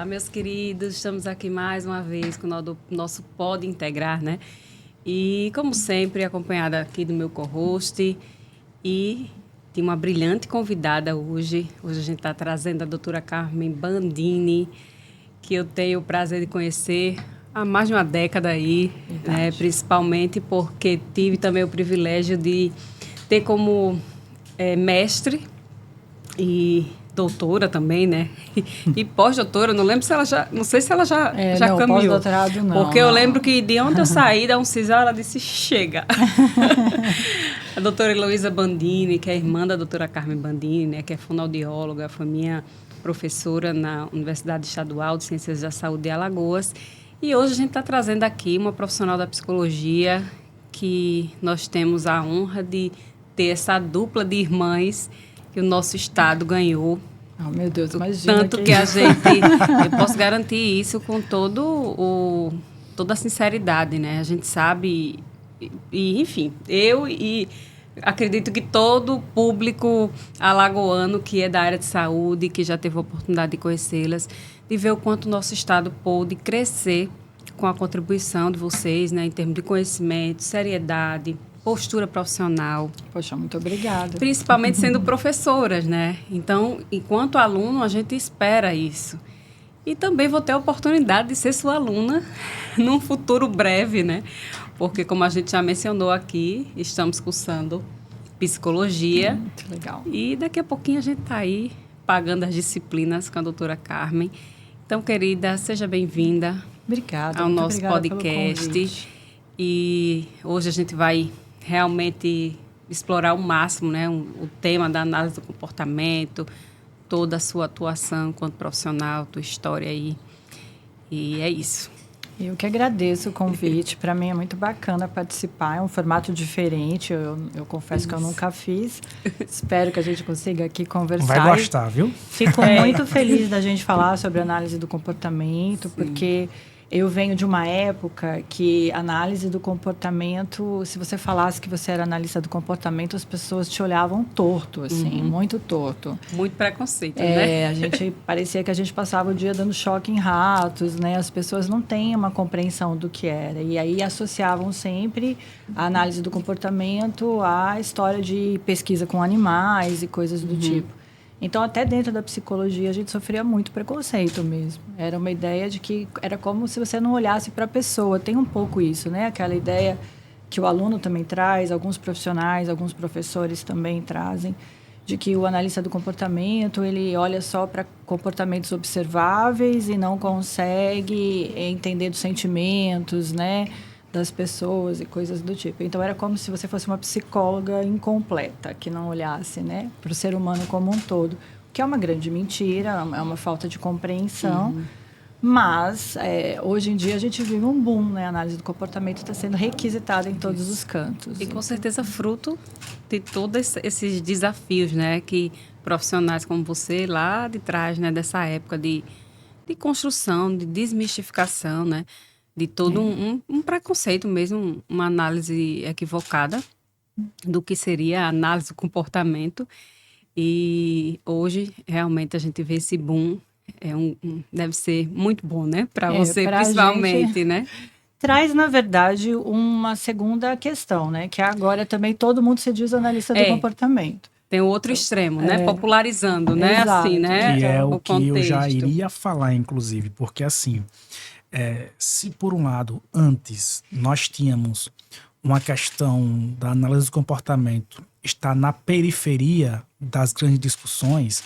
Olá, meus queridos, estamos aqui mais uma vez com o nosso Pode Integrar, né? E, como sempre, acompanhada aqui do meu co-host e de uma brilhante convidada hoje. Hoje a gente está trazendo a doutora Carmen Bandini, que eu tenho o prazer de conhecer há mais de uma década aí, né? Principalmente porque tive também o privilégio de ter como mestre e doutora também, né? E pós-doutora, não lembro se ela já, não sei se ela já não, caminhou. Pós-doutorado não. Porque eu lembro que de onde eu saí da Uncisal, ela disse, chega. A doutora Heloísa Bandini, que é irmã da doutora Carmen Bandini, né? Que é fonoaudióloga, foi minha professora na Universidade Estadual de Ciências da Saúde de Alagoas. E hoje a gente está trazendo aqui uma profissional da psicologia que nós temos a honra de ter essa dupla de irmãs que o nosso estado ganhou. Oh, meu Deus, imagina. Tanto que a gente... Eu posso garantir isso com toda a sinceridade, né? A gente sabe... enfim, eu e acredito que todo o público alagoano que é da área de saúde, que já teve a oportunidade de conhecê-las, de ver o quanto o nosso estado pôde crescer com a contribuição de vocês, né? Em termos de conhecimento, seriedade, postura profissional. Poxa, muito obrigada. Principalmente sendo professoras, né? Então, enquanto aluno, a gente espera isso. E também vou ter a oportunidade de ser sua aluna num futuro breve, né? Porque, como a gente já mencionou aqui, estamos cursando psicologia. Muito legal. E daqui a pouquinho a gente está aí pagando as disciplinas com a doutora Carmen. Então, querida, seja bem-vinda. Obrigada. Ao nosso podcast. E hoje a gente vai realmente explorar ao máximo, né, o tema da análise do comportamento, toda a sua atuação enquanto profissional, tua história aí. E é isso. Eu que agradeço o convite. Para mim é muito bacana participar. É um formato diferente. Eu confesso que eu nunca fiz. Espero que a gente consiga aqui conversar. Vai gostar, viu? Fico muito feliz da gente falar sobre análise do comportamento, porque eu venho de uma época que análise do comportamento, se você falasse que você era analista do comportamento, as pessoas te olhavam torto, assim, muito torto. Muito preconceito, né? A gente parecia que a gente passava o dia dando choque em ratos, né? As pessoas não têm uma compreensão do que era. E aí associavam sempre a análise do comportamento à história de pesquisa com animais e coisas do tipo. Então, até dentro da psicologia, a gente sofria muito preconceito mesmo. Era uma ideia de que era como se você não olhasse para a pessoa. Tem um pouco isso, né? Aquela ideia que o aluno também traz, alguns profissionais, alguns professores também trazem, de que o analista do comportamento, ele olha só para comportamentos observáveis e não consegue entender dos sentimentos, né? Das pessoas e coisas do tipo. Então, era como se você fosse uma psicóloga incompleta, que não olhasse, né, para o ser humano como um todo. Que é uma grande mentira, é uma falta de compreensão. Mas, hoje em dia, a gente vive um boom, né? A análise do comportamento está sendo requisitada em todos os cantos. E, com certeza, fruto de todos esses desafios, né? Que profissionais como você, lá de trás, né? Dessa época de construção, de desmistificação, né? De todo um preconceito mesmo, uma análise equivocada do que seria a análise do comportamento. E hoje, realmente, a gente vê esse boom. Deve ser muito bom, né? Para você, principalmente, gente, né? Traz, na verdade, uma segunda questão, né? Que agora também todo mundo se diz analista do comportamento. Tem o outro extremo, né? Popularizando, né? Exato. Assim, né? Que é o que contexto. eu já iria falar, inclusive, porque assim... se por um lado, antes nós tínhamos uma questão da análise do comportamento estar na periferia das grandes discussões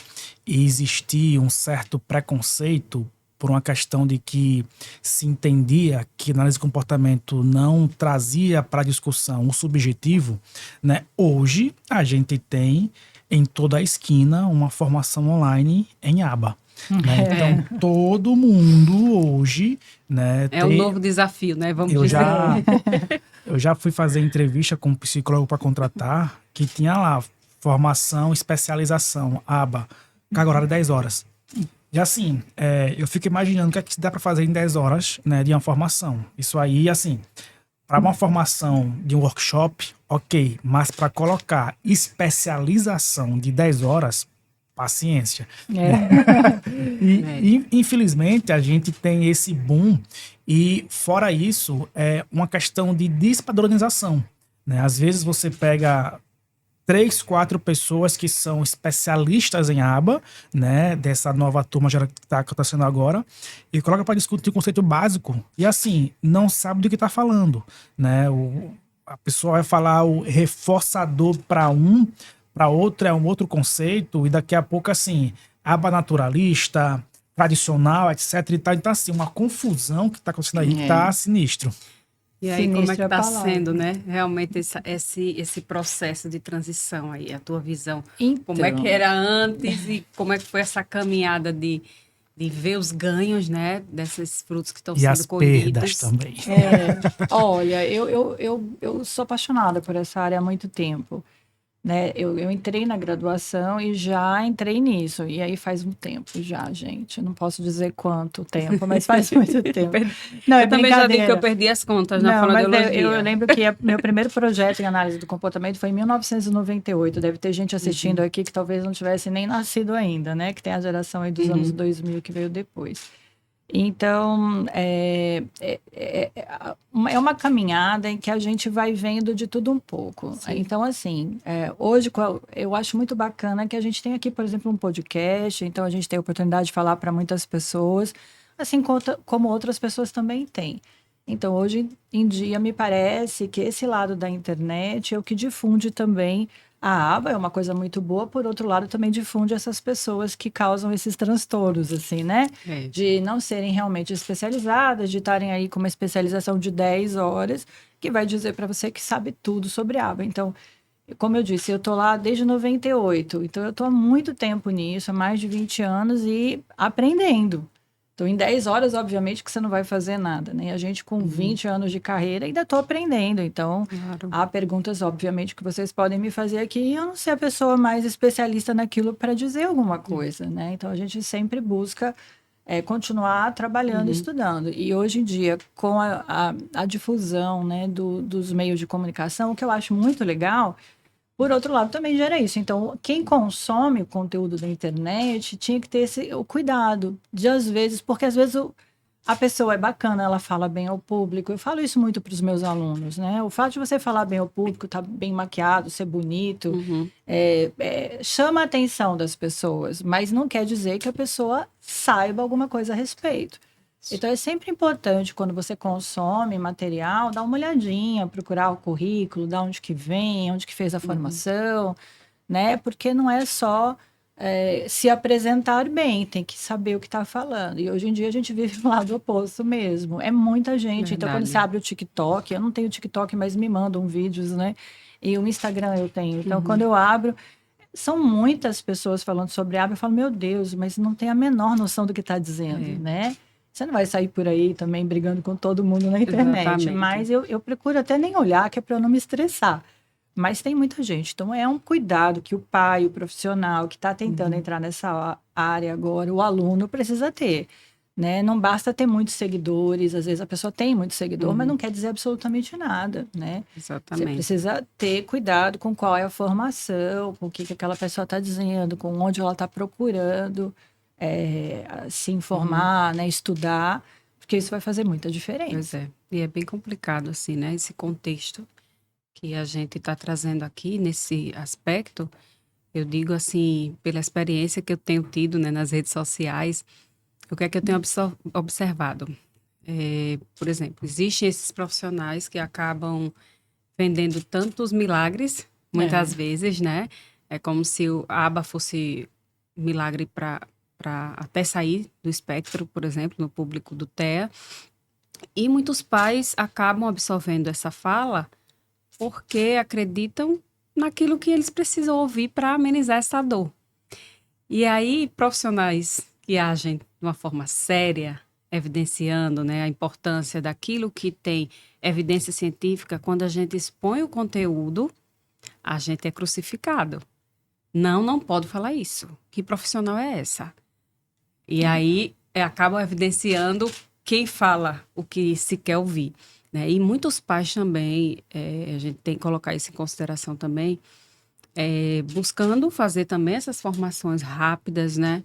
e existia um certo preconceito por uma questão de que se entendia que a análise do comportamento não trazia para a discussão o subjetivo, né? Hoje a gente tem em toda a esquina uma formação online em aba. Né? Então, todo mundo hoje... Né, um novo desafio, né? Vamos dizer. Eu já fui fazer entrevista com um psicólogo para contratar, que tinha lá formação, especialização, aba, carga horária 10 horas. E assim, eu fico imaginando o que é que dá para fazer em 10 horas, né, de uma formação. Isso aí, assim, para uma formação de um workshop, ok, mas para colocar especialização de 10 horas, paciência. É. Infelizmente, a gente tem esse boom e, fora isso, é uma questão de despadronização, né? Às vezes você pega 3, 4 pessoas que são especialistas em aba, né, dessa nova turma que está acontecendo agora, e coloca para discutir o conceito básico e, assim, não sabe do que está falando, né? A pessoa vai falar o reforçador para outro é um outro conceito, e daqui a pouco, assim, aba naturalista, tradicional, etc e tal. Então, assim, uma confusão que está acontecendo aí que tá sinistro. E aí, como é que Sinistra está palavra. sendo, né? Realmente esse processo de transição aí, a tua visão. Então, Como é que era antes e como é que foi essa caminhada de ver os ganhos, né? Desses frutos que estão E sendo as perdas colhidos. também. olha, eu sou apaixonada por essa área há muito tempo, né? Eu entrei na graduação e já entrei nisso. E aí faz um tempo já, gente. Eu não posso dizer quanto tempo, mas faz muito tempo. Não, é Eu também já digo que eu brincadeira. perdi as contas na Não, mas fonoaudiologia. eu lembro que meu primeiro projeto em análise do comportamento foi em 1998. Deve ter gente assistindo aqui que talvez não tivesse nem nascido ainda, né? Que tem a geração aí dos anos 2000 que veio depois. Então, é uma caminhada em que a gente vai vendo de tudo um pouco. Sim. Então, assim, hoje eu acho muito bacana que a gente tem aqui, por exemplo, um podcast, então a gente tem a oportunidade de falar para muitas pessoas, assim como outras pessoas também têm. Então, hoje em dia, me parece que esse lado da internet é o que difunde também a aba, é uma coisa muito boa, por outro lado, também difunde essas pessoas que causam esses transtornos, assim, né? É. De não serem realmente especializadas, de estarem aí com uma especialização de 10 horas, que vai dizer para você que sabe tudo sobre aba. Então, como eu disse, eu estou lá desde 98, então eu estou há muito tempo nisso, há mais de 20 anos e aprendendo. Então, em 10 horas, obviamente, que você não vai fazer nada, né? A gente, com 20 anos de carreira, ainda estou aprendendo. Então, Claro. há perguntas, obviamente, que vocês podem me fazer aqui e eu não sei a pessoa mais especialista naquilo para dizer alguma coisa, né? Então, a gente sempre busca continuar trabalhando, estudando. E hoje em dia, com a difusão, né, dos meios de comunicação, o que eu acho muito legal, por outro lado, também gera isso. Então, quem consome o conteúdo da internet tinha que ter o cuidado de, às vezes, porque às vezes a pessoa é bacana, ela fala bem ao público. Eu falo isso muito para os meus alunos, né? O fato de você falar bem ao público, estar bem maquiado, ser bonito, chama a atenção das pessoas, mas não quer dizer que a pessoa saiba alguma coisa a respeito. Então, é sempre importante, quando você consome material, dar uma olhadinha, procurar o currículo, de onde que vem, onde que fez a formação, né? Porque não é só se apresentar bem, tem que saber o que está falando. E hoje em dia a gente vive do lado oposto mesmo. É muita gente. Então, quando Verdade. você abre o TikTok, eu não tenho TikTok, mas me mandam vídeos, né? E o Instagram eu tenho. Então, quando eu abro, são muitas pessoas falando sobre aba. Eu falo, meu Deus, mas não tem a menor noção do que está dizendo, né? Você não vai sair por aí também brigando com todo mundo na internet. Exatamente. Mas eu procuro até nem olhar, que é para eu não me estressar. Mas tem muita gente. Então, é um cuidado que o pai, o profissional que está tentando entrar nessa área agora, o aluno precisa ter. Né? Não basta ter muitos seguidores. Às vezes a pessoa tem muito seguidor, mas não quer dizer absolutamente nada. Né? Exatamente. Você precisa ter cuidado com qual é a formação, com o que aquela pessoa está dizendo, com onde ela está procurando se informar, né, estudar, porque isso vai fazer muita diferença. Pois é. E é bem complicado, assim, né? Esse contexto que a gente está trazendo aqui nesse aspecto. Eu digo assim, pela experiência que eu tenho tido, né, nas redes sociais, o que é que eu tenho observado? Por exemplo, existem esses profissionais que acabam vendendo tantos milagres, muitas vezes, né? É como se a aba fosse milagre para até sair do espectro, por exemplo, no público do TEA. E muitos pais acabam absorvendo essa fala porque acreditam naquilo que eles precisam ouvir para amenizar essa dor. E aí, profissionais que agem de uma forma séria, evidenciando, né, a importância daquilo que tem evidência científica, quando a gente expõe o conteúdo, a gente é crucificado. Não pode falar isso. Que profissional é essa? E aí acabam evidenciando quem fala o que se quer ouvir. Né? E muitos pais também, a gente tem que colocar isso em consideração também, buscando fazer também essas formações rápidas, né?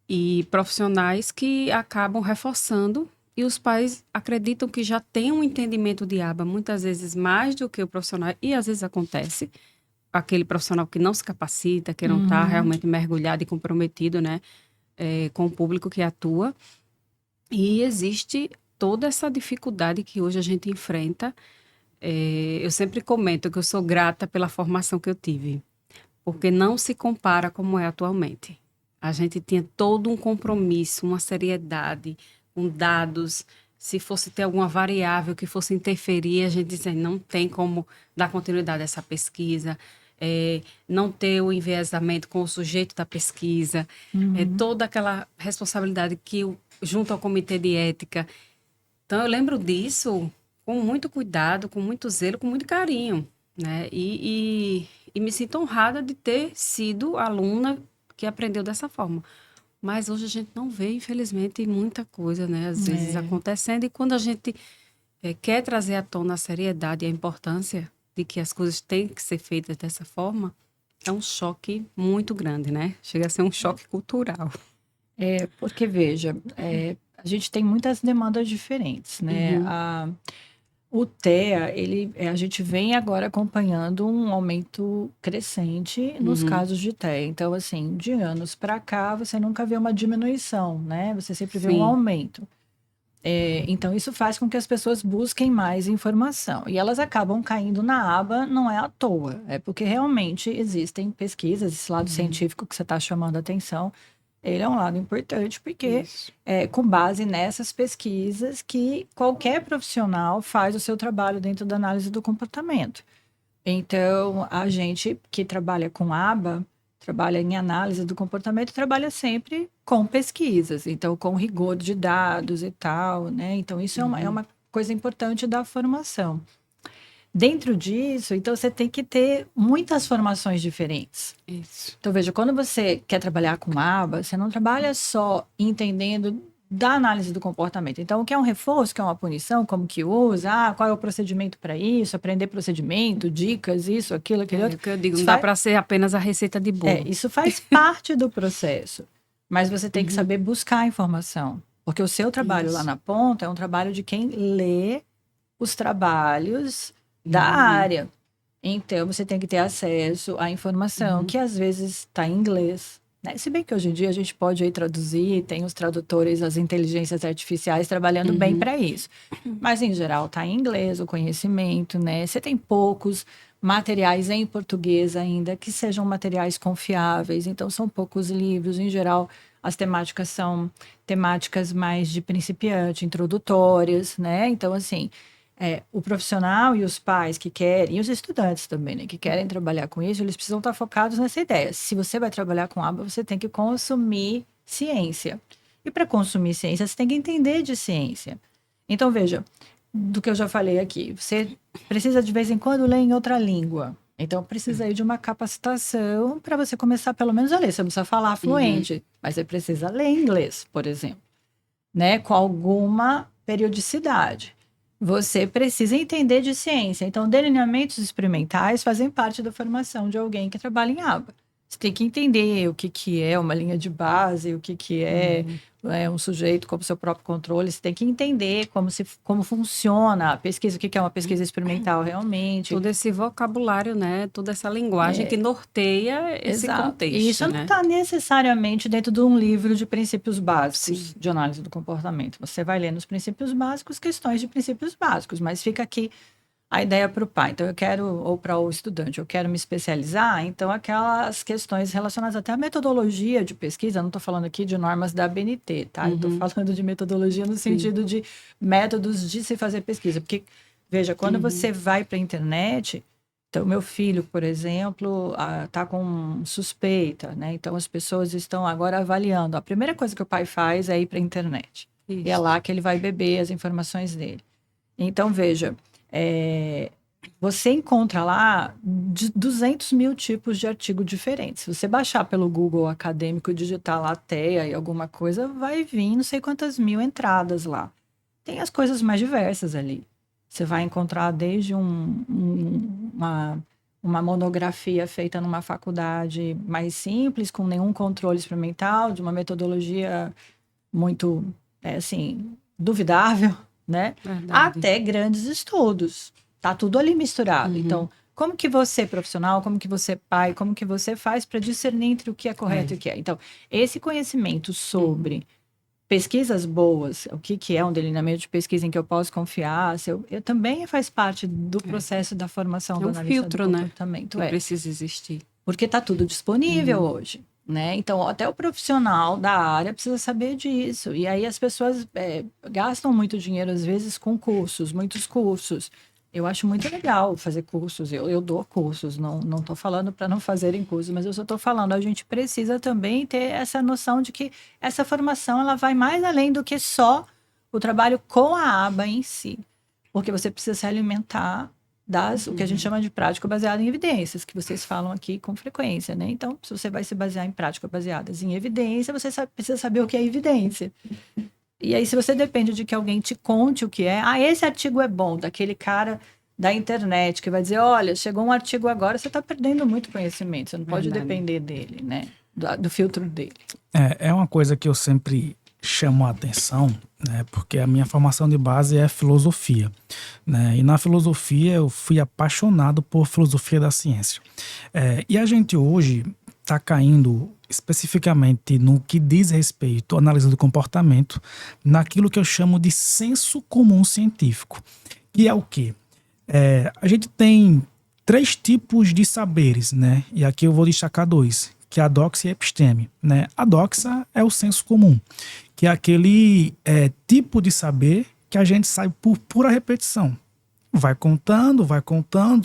E profissionais que acabam reforçando, e os pais acreditam que já têm um entendimento de aba, muitas vezes mais do que o profissional, e às vezes acontece, aquele profissional que não se capacita, que não está realmente mergulhado e comprometido, né, com o público que atua. E existe toda essa dificuldade que hoje a gente enfrenta. Eu sempre comento que eu sou grata pela formação que eu tive, porque não se compara como é atualmente. A gente tinha todo um compromisso, uma seriedade, com dados. Se fosse ter alguma variável que fosse interferir, a gente dizia, não tem como dar continuidade a essa pesquisa, não ter o enviesamento com o sujeito da pesquisa, toda aquela responsabilidade que junto ao comitê de ética. Então, eu lembro disso com muito cuidado, com muito zelo, com muito carinho, né? E me sinto honrada de ter sido aluna que aprendeu dessa forma. Mas hoje a gente não vê, infelizmente, muita coisa, né? Às vezes acontecendo. E quando a gente quer trazer à tona a seriedade e a importância de que as coisas têm que ser feitas dessa forma, é um choque muito grande, né? Chega a ser um choque cultural. Porque, veja, a gente tem muitas demandas diferentes, né? O TEA, a gente vem agora acompanhando um aumento crescente nos casos de TEA. Então, assim, de anos para cá, você nunca vê uma diminuição, né? Você sempre vê um Sim. aumento. Então, isso faz com que as pessoas busquem mais informação. E elas acabam caindo na aba, não é à toa. É porque realmente existem pesquisas, esse lado científico que você está chamando a atenção, ele é um lado importante, porque é com base nessas pesquisas que qualquer profissional faz o seu trabalho dentro da análise do comportamento. Então, a gente que trabalha com aba, trabalha em análise do comportamento, trabalha sempre com pesquisas, então com rigor de dados e tal, né? Então, isso é uma coisa importante da formação. Dentro disso, então, você tem que ter muitas formações diferentes. Isso. Então, veja, quando você quer trabalhar com aba, você não trabalha só entendendo da análise do comportamento. Então, o que é um reforço, o que é uma punição, como que usa, qual é o procedimento para isso, aprender procedimento, dicas, isso, aquilo, aquele outro. O que eu digo, Isso não dá para ser apenas a receita de bolo. isso faz parte do processo, mas você tem que saber buscar a informação, porque o seu trabalho lá na ponta é um trabalho de quem lê os trabalhos da área. Então, você tem que ter acesso à informação que às vezes está em inglês, né? Se bem que hoje em dia a gente pode aí traduzir, tem os tradutores, as inteligências artificiais trabalhando bem para isso. Mas, em geral, está em inglês o conhecimento, né? Você tem poucos materiais em português ainda que sejam materiais confiáveis, então são poucos livros. Em geral, as temáticas são temáticas mais de principiante, introdutórias, né? Então, assim, o profissional e os pais que querem, e os estudantes também, né, que querem trabalhar com isso, eles precisam estar focados nessa ideia. Se você vai trabalhar com aba, você tem que consumir ciência. E para consumir ciência, você tem que entender de ciência. Então, veja, do que eu já falei aqui, você precisa de vez em quando ler em outra língua. Então, precisa aí de uma capacitação para você começar pelo menos a ler. Você não precisa falar fluente, mas você precisa ler inglês, por exemplo, né, com alguma periodicidade. Você precisa entender de ciência. Então, delineamentos experimentais fazem parte da formação de alguém que trabalha em aba. Você tem que entender o que é uma linha de base, o que é um sujeito como seu próprio controle. Você tem que entender como funciona a pesquisa, o que é uma pesquisa experimental realmente. Todo esse vocabulário, né? Toda essa linguagem que norteia esse contexto. E isso né? não está necessariamente dentro de um livro de princípios básicos de análise do comportamento. Você vai ler nos princípios básicos questões de princípios básicos, mas fica aqui a ideia para o pai. Então, eu quero, ou para o estudante, eu quero me especializar, então aquelas questões relacionadas até à metodologia de pesquisa, não estou falando aqui de normas da ABNT, tá? Eu estou falando de metodologia no sentido de métodos de se fazer pesquisa. Porque, veja, quando você vai para a internet, então, meu filho, por exemplo, está com suspeita, né? Então, as pessoas estão agora avaliando. A primeira coisa que o pai faz é ir para a internet. Isso. E é lá que ele vai beber as informações dele. Então, veja, você encontra lá 200 mil tipos de artigos diferentes. Se você baixar pelo Google acadêmico e digitar lá TEA e alguma coisa, vai vir não sei quantas mil entradas lá. Tem as coisas mais diversas ali. Você vai encontrar desde uma uma monografia feita numa faculdade mais simples, com nenhum controle experimental, de uma metodologia muito, assim, duvidável, né? Verdade. Até grandes estudos. Tá tudo ali misturado. Então, como que você, profissional, como que você, pai, como que você faz para discernir entre o que é correto e o que é? Então, esse conhecimento sobre pesquisas boas, o que é um delineamento de pesquisa em que eu posso confiar, eu também faz parte do processo da formação do É um analista filtro, do né? comportamento. Que precisa existir. Porque está tudo disponível hoje, né? Então, até o profissional da área precisa saber disso. E aí as pessoas gastam muito dinheiro, às vezes, com cursos, muitos cursos. Eu acho muito legal fazer cursos. Eu dou cursos, não estou falando para não fazerem cursos, mas eu só estou falando, a gente precisa também ter essa noção de que essa formação ela vai mais além do que só o trabalho com a aba em si. Porque você precisa se alimentar o que a gente chama de prática baseada em evidências, que vocês falam aqui com frequência, né? Então, se você vai se basear em práticas baseadas em evidência, você precisa saber o que é evidência. E aí, se você depende de que alguém te conte o que é, esse artigo é bom, daquele cara da internet que vai dizer, olha, chegou um artigo agora, você está perdendo muito conhecimento, você não pode depender dele, né? Do filtro dele. É uma coisa que eu sempre chamo a atenção, né? Porque a minha formação de base é filosofia, né? E na filosofia eu fui apaixonado por filosofia da ciência. E a gente hoje está caindo especificamente no que diz respeito à análise do comportamento, naquilo que eu chamo de senso comum científico. Que é o quê? A gente tem 3 tipos de saberes, né? E aqui eu vou destacar 2, que é a doxa e a episteme, né? A doxa é o senso comum, que é aquele tipo de saber que a gente sabe por pura repetição. Vai contando,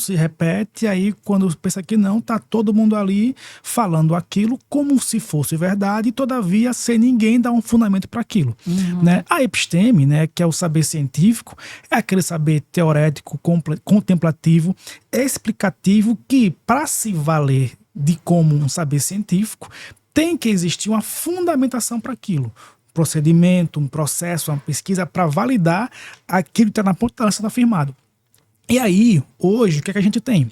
se repete, e aí quando pensa que não, tá todo mundo ali falando aquilo como se fosse verdade, e todavia sem ninguém dar um fundamento para aquilo. Né? A episteme, né, que é o saber científico, é aquele saber teorético, contemplativo, explicativo, que para se valer de como um saber científico, tem que existir uma fundamentação para aquilo. Procedimento, um processo, uma pesquisa para validar aquilo que está na ponta da lança afirmado. E aí, hoje, o que é que a gente tem?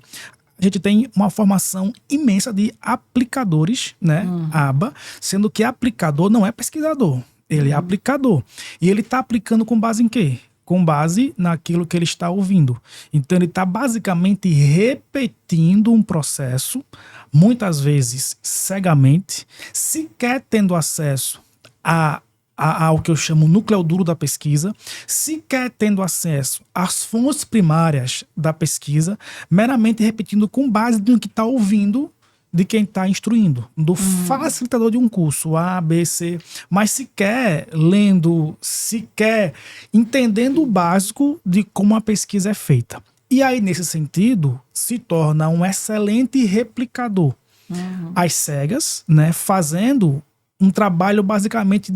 A gente tem uma formação imensa de aplicadores, né? ABA, sendo que aplicador não é pesquisador, ele é aplicador. E ele está aplicando com base em quê? Com base naquilo que ele está ouvindo. Então, ele está basicamente repetindo um processo, muitas vezes cegamente, sequer tendo acesso ao que eu chamo núcleo duro da pesquisa, sequer tendo acesso às fontes primárias da pesquisa, meramente repetindo com base no que está ouvindo de quem está instruindo, do facilitador de um curso, A, B, C, mas sequer lendo, sequer entendendo o básico de como a pesquisa é feita. E aí, nesse sentido, se torna um excelente replicador. Às cegas, né, fazendo um trabalho basicamente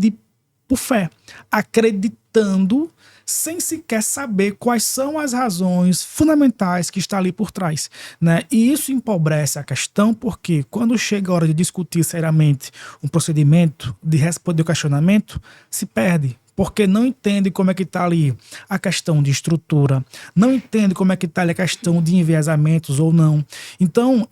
por fé, acreditando sem sequer saber quais são as razões fundamentais que estão ali por trás, né? E isso empobrece a questão porque quando chega a hora de discutir seriamente um procedimento, de responder o questionamento, se perde. Porque não entende como é que está ali a questão de estrutura, não entende como é que está ali a questão de enviesamentos ou não. Então,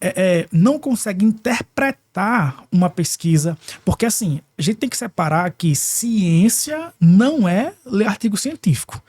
não consegue interpretar uma pesquisa, porque assim, a gente tem que separar que ciência não é ler artigo científico,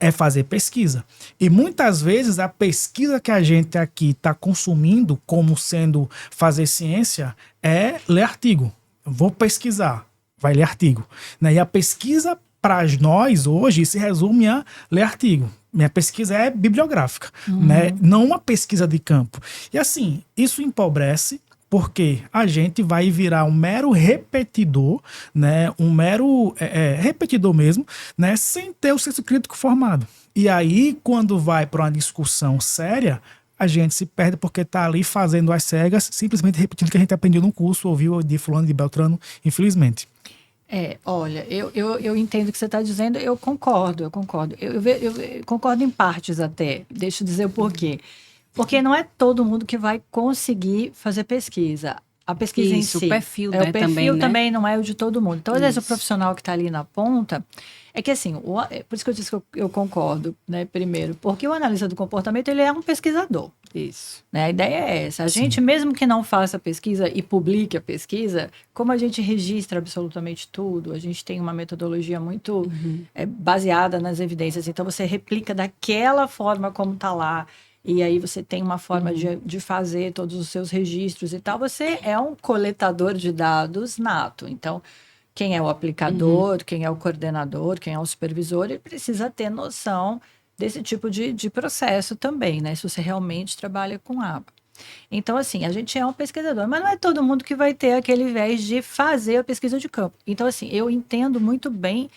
é fazer pesquisa. E muitas vezes a pesquisa que a gente aqui está consumindo como sendo fazer ciência é ler artigo. Vou pesquisar, vai ler artigo. E a pesquisa para nós, hoje, se resume a ler artigo. Minha pesquisa é bibliográfica, né? Não uma pesquisa de campo. E assim, isso empobrece porque a gente vai virar um mero repetidor, né? Um mero repetidor mesmo, né? Sem ter o senso crítico formado. E aí, quando vai para uma discussão séria, a gente se perde porque está ali fazendo as cegas, simplesmente repetindo o que a gente aprendeu no curso, ouviu de fulano, de Beltrano, infelizmente. Olha, eu entendo o que você está dizendo, eu concordo. Eu concordo em partes até. Deixa eu dizer o porquê. Porque não é todo mundo que vai conseguir fazer pesquisa. A pesquisa Isso, em si. o perfil, O perfil também, né? também não é o de todo mundo. Então, às vezes, o profissional que está ali na ponta, É que assim, por isso que eu disse que eu concordo, né, primeiro, porque o analista do comportamento, ele é um pesquisador. Isso. Né? A ideia é essa. A Sim. gente, mesmo que não faça pesquisa e publique a pesquisa, como a gente registra absolutamente tudo, a gente tem uma metodologia muito baseada nas evidências. Então, você replica daquela forma como está lá, e aí você tem uma forma de fazer todos os seus registros e tal. Você é um coletador de dados nato. Então, quem é o aplicador, quem é o coordenador, quem é o supervisor, ele precisa ter noção desse tipo de processo também, né? Se você realmente trabalha com aba. Então, assim, a gente é um pesquisador, mas não é todo mundo que vai ter aquele viés de fazer a pesquisa de campo. Então, assim, eu entendo muito bem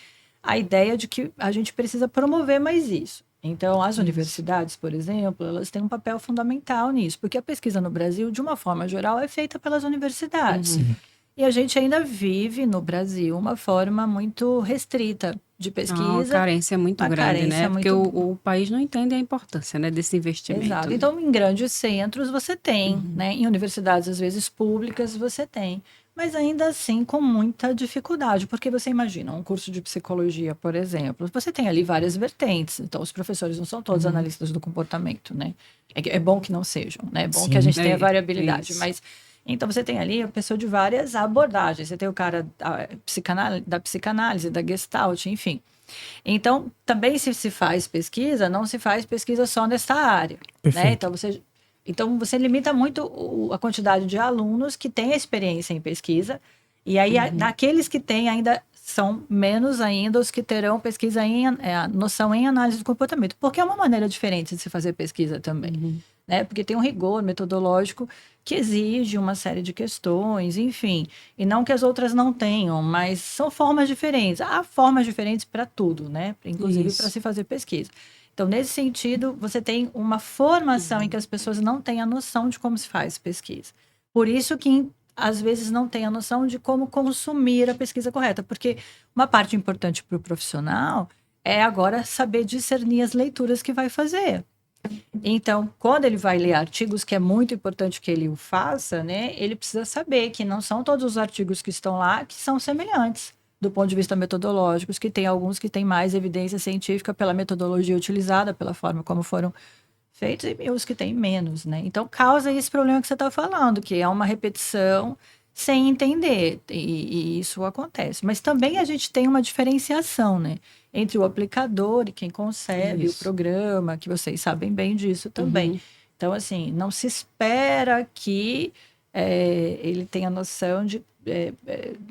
a ideia de que a gente precisa promover mais isso. Então, as universidades, por exemplo, elas têm um papel fundamental nisso, porque a pesquisa no Brasil, de uma forma geral, é feita pelas universidades. E a gente ainda vive no Brasil uma forma muito restrita de pesquisa. Uma carência muito uma grande, carência né? muito- Porque o país não entende a importância, né, desse investimento. Exato. Então, em grandes centros você tem, né? Em universidades, às vezes, públicas, você tem. Mas ainda assim com muita dificuldade, porque você imagina, um curso de psicologia, por exemplo, você tem ali várias vertentes. Então, os professores não são todos analistas do comportamento, né? É bom que não sejam, né? É bom Sim. que a gente É tenha variabilidade, isso. mas... Então, você tem ali a pessoa de várias abordagens. Você tem o cara da psicanálise, da Gestalt, enfim. Então, também se faz pesquisa, não se faz pesquisa só nessa área. Né? Perfeito. Então, você limita muito a quantidade de alunos que têm experiência em pesquisa. E aí, naqueles que têm, ainda são menos ainda os que terão pesquisa noção em análise do comportamento. Porque é uma maneira diferente de se fazer pesquisa também. Né? Porque tem um rigor metodológico que exige uma série de questões, enfim. E não que as outras não tenham, mas são formas diferentes. Há formas diferentes para tudo, né? Inclusive para se fazer pesquisa. Então, nesse sentido, você tem uma formação em que as pessoas não têm a noção de como se faz pesquisa. Por isso que, às vezes, não tem a noção de como consumir a pesquisa correta. Porque uma parte importante para o profissional é agora saber discernir as leituras que vai fazer. Então, quando ele vai ler artigos, que é muito importante que ele o faça, né? Ele precisa saber que não são todos os artigos que estão lá que são semelhantes do ponto de vista metodológico, que tem alguns que têm mais evidência científica pela metodologia utilizada, pela forma como foram feitos, e os que têm menos, né? Então, causa esse problema que você está falando, que é uma repetição sem entender, e isso acontece. Mas também a gente tem uma diferenciação, né? Entre o aplicador e quem concebe o programa, que vocês sabem bem disso também. Então, assim, não se espera que ele tenha noção de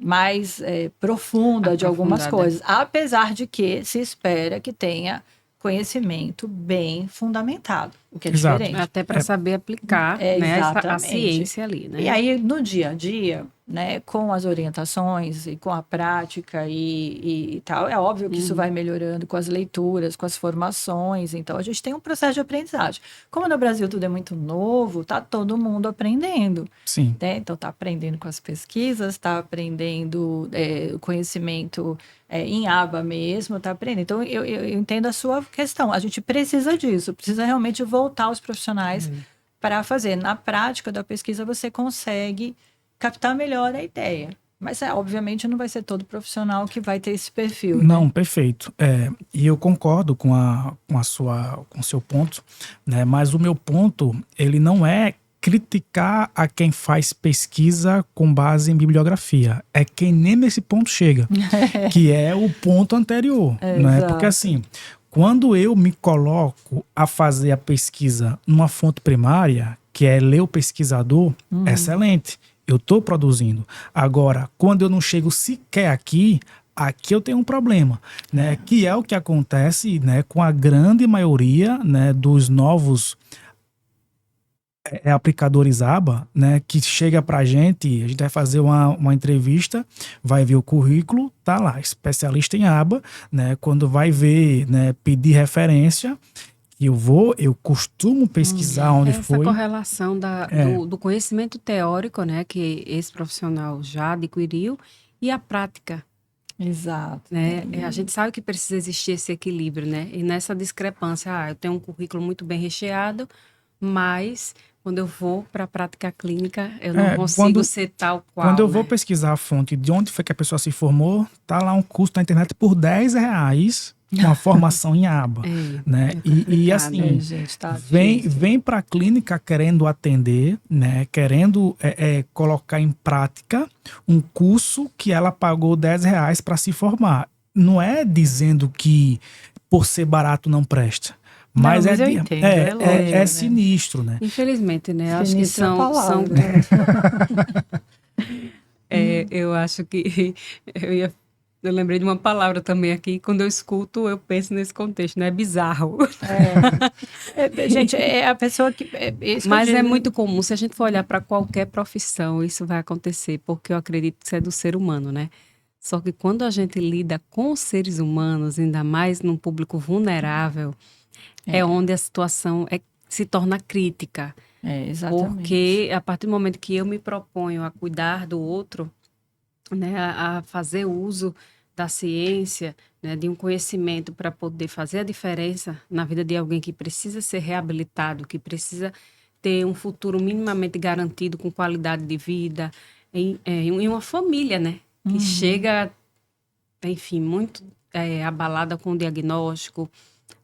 mais profunda de algumas coisas, apesar de que se espera que tenha conhecimento bem fundamentado, o que é Exato. diferente. Até para saber aplicar, né, a Exatamente. ciência ali, né? E aí, no dia a dia, né, com as orientações e com a prática e tal, é óbvio que isso vai melhorando com as leituras, com as formações. Então, a gente tem um processo de aprendizagem. Como no Brasil tudo é muito novo, tá todo mundo aprendendo. Sim. Né? Então, tá aprendendo com as pesquisas, está aprendendo o conhecimento em aba mesmo, tá aprendendo. Então, eu entendo a sua questão. A gente precisa disso, precisa realmente voltar os profissionais para fazer. Na prática da pesquisa, você consegue captar melhor a ideia. Mas, obviamente, não vai ser todo profissional que vai ter esse perfil. Não, né? perfeito. E eu concordo com o seu ponto, né? Mas o meu ponto, ele não é criticar a quem faz pesquisa com base em bibliografia. É quem nem nesse ponto chega, que é o ponto anterior. Né? Porque assim, quando eu me coloco a fazer a pesquisa numa fonte primária, que é ler o pesquisador, excelente. Eu estou produzindo. Agora, quando eu não chego sequer aqui eu tenho um problema, né? Que é o que acontece, né, com a grande maioria, né, dos novos aplicadores aba, né, que chega pra gente, a gente vai fazer uma entrevista, vai ver o currículo, tá lá, especialista em aba, né, quando vai ver, né, pedir referência, eu costumo pesquisar onde essa foi. Correlação do conhecimento teórico, né, que esse profissional já adquiriu, e a prática. Exato. Né? A gente sabe que precisa existir esse equilíbrio, né? E nessa discrepância, eu tenho um currículo muito bem recheado, mas quando eu vou para a prática clínica, eu não consigo quando- ser tal qual, Quando eu vou né? pesquisar a fonte de onde foi que a pessoa se formou, tá lá um curso na internet por R$ 10, uma formação em aba, né? É E complicado. assim, gente, tá vem, difícil. vem para a clínica querendo atender, né? Querendo colocar em prática um curso que ela pagou R$ 10 para se formar. Não é dizendo que por ser barato não presta. Mas, Não, mas eu entendo, é lógico, né? sinistro, né? Infelizmente, né? Acho que Sinistra a são palavra. eu acho que eu lembrei de uma palavra também aqui, quando eu escuto, eu penso nesse contexto, né? É bizarro. Gente, é a pessoa que... isso que eu Mas é digo. muito comum, se a gente for olhar para qualquer profissão, isso vai acontecer, porque eu acredito que isso é do ser humano, né? Só que quando a gente lida com os seres humanos, ainda mais num público vulnerável, é onde a situação se torna crítica. Exatamente. Porque a partir do momento que eu me proponho a cuidar do outro, né, a fazer uso da ciência, né, de um conhecimento para poder fazer a diferença na vida de alguém que precisa ser reabilitado, que precisa ter um futuro minimamente garantido com qualidade de vida, em uma família, né, que chega, enfim, muito abalada com o diagnóstico,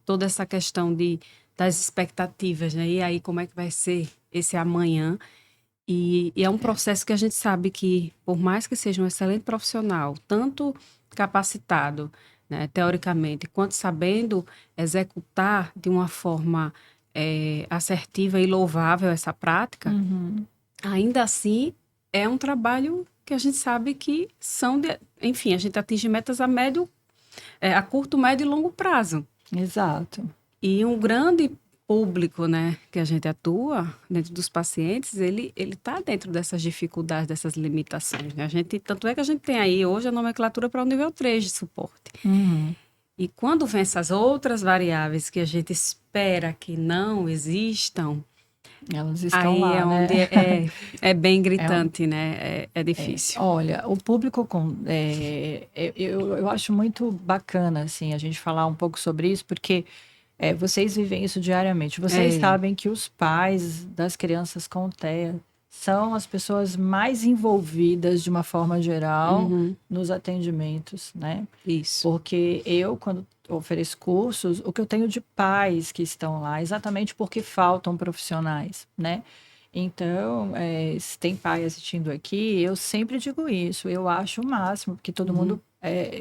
toda essa questão das expectativas, né, e aí como é que vai ser esse amanhã. E é um processo que a gente sabe que, por mais que seja um excelente profissional, tanto capacitado, né, teoricamente, quanto sabendo executar de uma forma assertiva e louvável essa prática, ainda assim é um trabalho que a gente sabe que enfim, a gente atinge metas a curto, médio e longo prazo. Exato. E um grande público, né, que a gente atua dentro dos pacientes, ele está dentro dessas dificuldades, dessas limitações, né? Tanto é que a gente tem aí hoje a nomenclatura para o nível 3 de suporte. E quando vem essas outras variáveis que a gente espera que não existam, Elas estão aí lá, é né? onde é bem gritante, né? É difícil. Olha, o público eu acho muito bacana assim a gente falar um pouco sobre isso, porque vocês vivem isso diariamente. Vocês sabem que os pais das crianças com TEA são as pessoas mais envolvidas de uma forma geral nos atendimentos, né? Isso. Porque quando ofereço cursos, o que eu tenho de pais que estão lá, exatamente porque faltam profissionais, né? Então, se tem pai assistindo aqui, eu sempre digo isso. Eu acho o máximo, porque todo mundo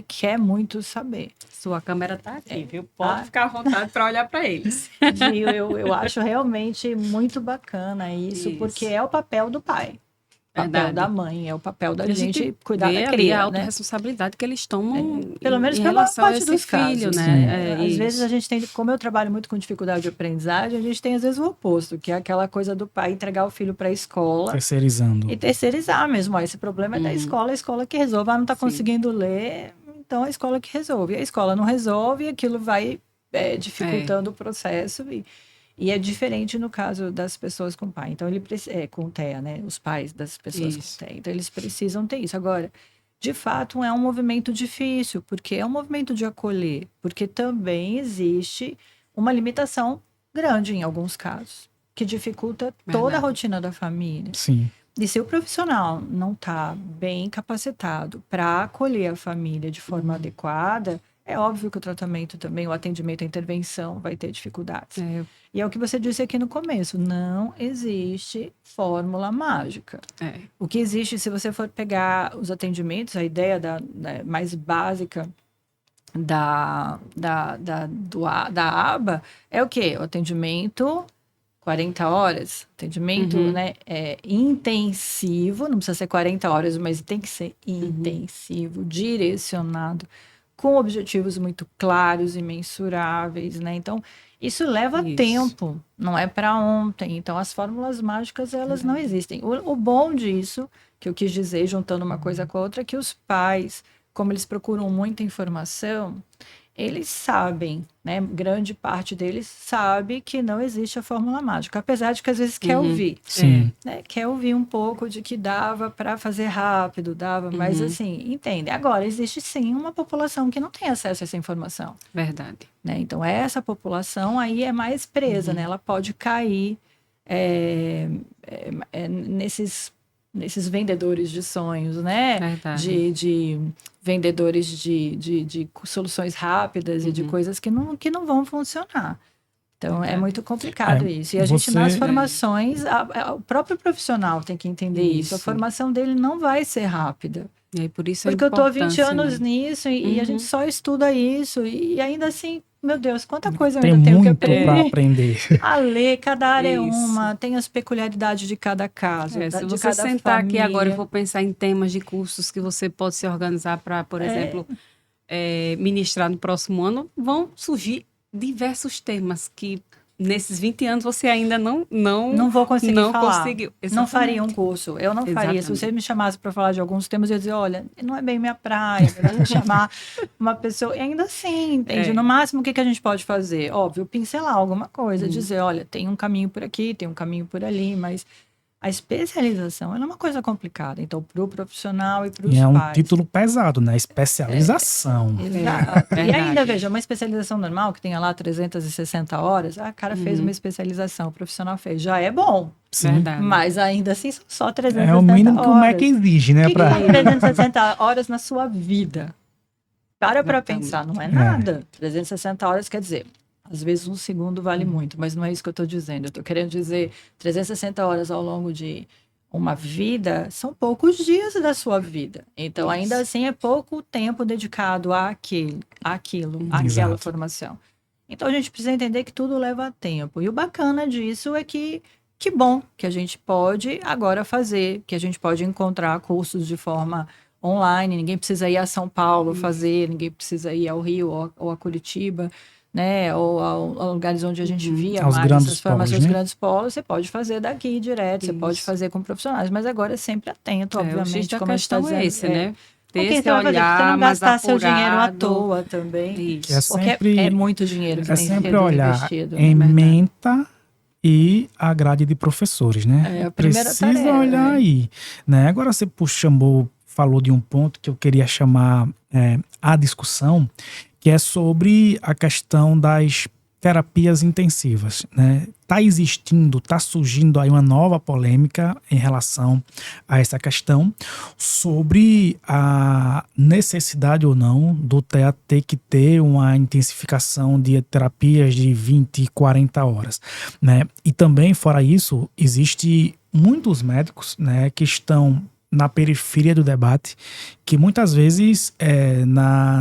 quer muito saber. Sua câmera está aqui, viu? Pode ficar à vontade para olhar para eles. Gil, eu acho realmente muito bacana isso, porque é o papel do pai. Papel da mãe, é o papel da gente cuidar da criança, a autorresponsabilidade que eles tomam pelo menos em pela maior relação a parte esse dos filho, casos, né? Às vezes a gente tem, como eu trabalho muito com dificuldade de aprendizagem, a gente tem às vezes o oposto, que é aquela coisa do pai entregar o filho para a escola. Terceirizando. E terceirizar mesmo. Ó, esse problema é da escola, a escola que resolve. Não está conseguindo ler, então a escola que resolve. A escola não resolve, aquilo vai dificultando o processo e é diferente no caso das pessoas com pai. Então, com TEA, né? Os pais das pessoas com TEA. Então, eles precisam ter isso. Agora, de fato, é um movimento difícil, porque é um movimento de acolher, porque também existe uma limitação grande em alguns casos, que dificulta toda a rotina da família. Sim. E se o profissional não está bem capacitado para acolher a família de forma adequada, é óbvio que o tratamento também, o atendimento, a intervenção vai ter dificuldades. E é o que você disse aqui no começo, não existe fórmula mágica. O que existe, se você for pegar os atendimentos, a ideia mais básica da aba é o quê? O atendimento 40 horas, atendimento intensivo, não precisa ser 40 horas, mas tem que ser intensivo, direcionado, com objetivos muito claros e mensuráveis, né? Então, isso leva tempo, não é para ontem. Então, as fórmulas mágicas, elas não existem. O bom disso, que eu quis dizer, juntando uma coisa com a outra, é que os pais, como eles procuram muita informação, eles sabem, né? Grande parte deles sabe que não existe a fórmula mágica, apesar de que às vezes quer ouvir. Sim. Né? Quer ouvir um pouco de que dava para fazer rápido, mas assim, entende. Agora, existe sim uma população que não tem acesso a essa informação. Verdade. Né? Então, essa população aí é mais presa, né? Ela pode cair nesses vendedores de sonhos, né? Verdade. De vendedores de soluções rápidas e de coisas que não vão funcionar. Então, é Verdade. muito complicado isso. E a gente, nas formações, o próprio profissional tem que entender isso. A formação dele não vai ser rápida. E aí, por isso Porque eu estou há 20 importância, anos né? nisso e a gente só estuda isso. E ainda assim, meu Deus, quanta coisa eu Tem ainda tenho que muito para aprender. aprender. A ler, cada área é Isso. uma, tem as peculiaridades de cada caso, Se de você cada sentar aqui família. agora e for pensar em temas de cursos que você pode se organizar para, por exemplo, ministrar no próximo ano, vão surgir diversos temas que nesses 20 anos você ainda não vou conseguir falar. Conseguiu. Não faria um curso. Eu não faria. Se você me chamasse para falar de alguns temas, eu ia dizer, olha, não é bem minha praia, melhor chamar uma pessoa. E ainda assim, entende? No máximo, o que a gente pode fazer? Óbvio, pincelar alguma coisa, dizer, olha, tem um caminho por aqui, tem um caminho por ali, mas a especialização ela é uma coisa complicada. Então, para o profissional e para os E é um pais. título pesado, né? Especialização. Exato. E ainda, veja, uma especialização normal, que tenha lá 360 horas, o cara fez uma especialização, o profissional fez. Já é bom. Sim. Verdade. Mas ainda assim são só 360 É o mínimo que o MEC exige, né? O que são 360 horas na sua vida? Para pensar, não é nada. 360 horas quer dizer, às vezes um segundo vale muito, mas não é isso que eu estou dizendo. Eu estou querendo dizer 360 horas ao longo de uma vida são poucos dias da sua vida. Então, ainda assim, é pouco tempo dedicado àquilo, àquela formação. Então, a gente precisa entender que tudo leva tempo. E o bacana disso é que bom que a gente pode agora fazer, que a gente pode encontrar cursos de forma online, ninguém precisa ir a São Paulo fazer, ninguém precisa ir ao Rio ou a Curitiba, né, ou a lugares onde a gente via Aos mais grandes essas formações, polos, né? grandes polos, você pode fazer daqui direto, você pode fazer com profissionais, mas agora é sempre atento, obviamente, como a gente está dizendo. É esse, né? Com quem você vai fazer, pra você não gastar seu dinheiro à toa também. Isso. Que é sempre, porque é muito dinheiro que é tem sempre sido olhar investido. em menta e a grade de professores, né? É a primeira Precisa tarefa, olhar aí, né? Agora você falou de um ponto que eu queria chamar a discussão, que é sobre a questão das terapias intensivas, né? Tá surgindo aí uma nova polêmica em relação a essa questão sobre a necessidade ou não do TEA ter que ter uma intensificação de terapias de 20 e 40 horas, né? E também, fora isso, existe muitos médicos, né, que estão na periferia do debate, que muitas vezes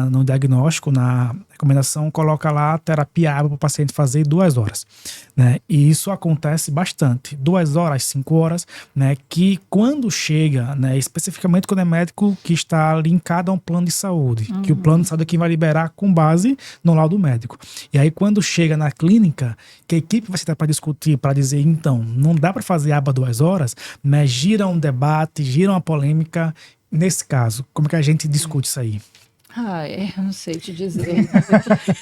no diagnóstico, na recomendação, coloca lá terapia água para o paciente fazer 2 horas, né? E isso acontece bastante, 2 horas, 5 horas, né? Que quando chega, né, especificamente quando é médico que está linkado a um plano de saúde, que o plano de saúde é quem vai liberar com base no laudo médico. E aí quando chega na clínica, que a equipe vai estar para discutir, para dizer, então, não dá para fazer aba 2 horas, né? Gira um debate, gira uma polêmica. Nesse caso, como é que a gente discute isso aí? Eu não sei te dizer.